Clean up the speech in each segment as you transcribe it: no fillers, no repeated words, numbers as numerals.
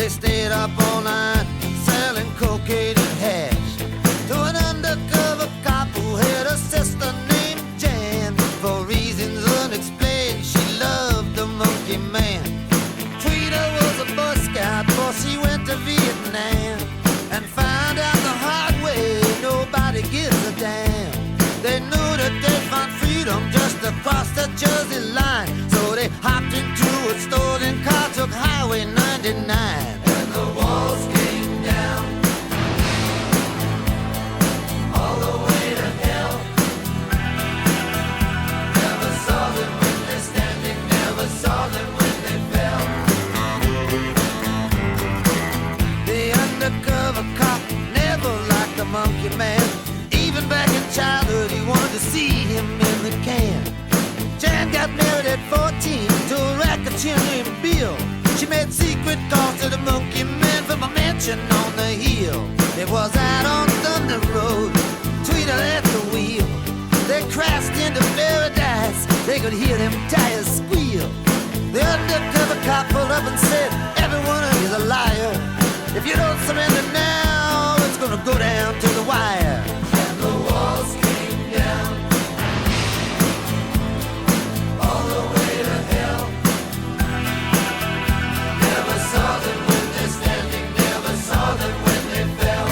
They stayed up all night selling cocaine and hash to an undercover cop who had a sister named Jan. For reasons unexplained, she loved the monkey man. Tweeter was a Boy Scout before she went to Vietnam, and found out the hard way nobody gives a damn. They knew that they'd find freedom just across the Jersey line, so they hopped into a stolen car, took Highway 99, and the walls came down all the way to hell. Never saw them when they're standing, never saw them when they fell. The undercover cop never liked the monkey man. Even back in childhood, he wanted to see him in the can. Jan got married at 14 to a racketeer named Bill. She made secret calls to the monkey man from a mansion on the hill. It was out on Thunder Road, Tweeter at the wheel. They crashed into paradise, they could hear them tires squeal. The undercover cop pulled up and said, every one of you's a liar. If you don't surrender now, it's gonna go down to the wire. And the walls came down all the way to hell. Never saw them when they're standing, never saw them when they fell.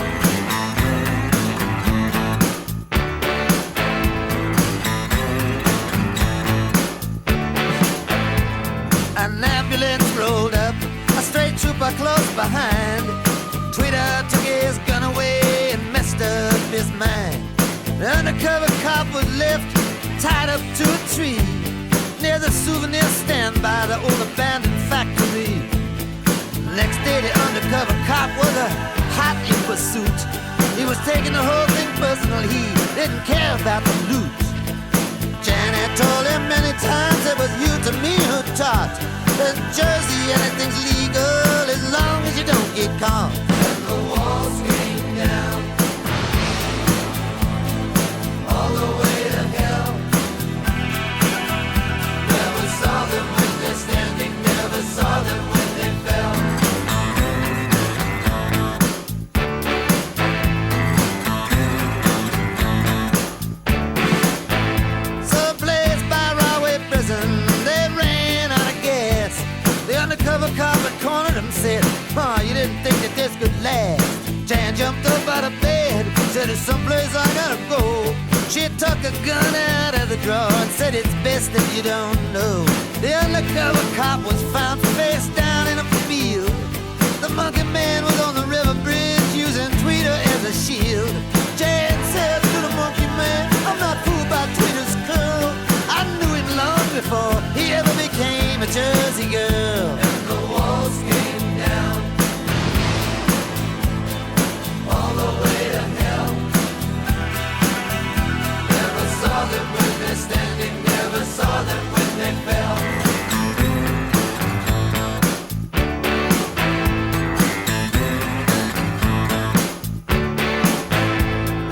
An ambulance rolled up, a straight trooper close behind. Tweeter took his gun away and messed up his mind. The undercover cop was left tied up to a tree near the souvenir stand by the old abandoned factory. Next day the undercover cop was a hot in pursuit. He was taking the whole thing personal, he didn't care about the loot. Janet told him many times it was you to me who taught. In Jersey anything's legal as long as you don't get caught. And the walls came down all the way to hell. Never saw them when they're standing, never saw them when they fell. Someplace by Rahway Prison, they ran out of gas. The undercover cop had cornered him, said, "Oh, you didn't think that this could last." Jan jumped up out of bed, said, "There's someplace I gotta go." She took a gun out of the drawer and said, "It's best if you don't know." The undercover cop was found face down in a field. The monkey man was on the river bridge using Tweeter as a shield. Jan said to the monkey man, "I'm not fooled by Tweeter's curl. I knew him long before he ever became a Jersey girl." And the walls came down all the way to hell. Never saw them when they're standing, never saw them when they fell.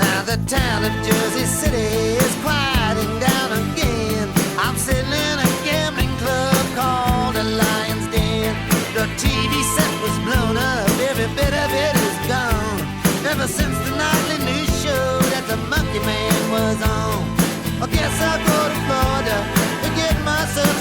Now the town of Jersey City is quieting down again. I'm sitting in a gambling club called the Lion's Den. The TV set was blown up, every bit of it is gone. Ever since the nightly news show that the monkey man was on. I guess I'll go to Florida to get myself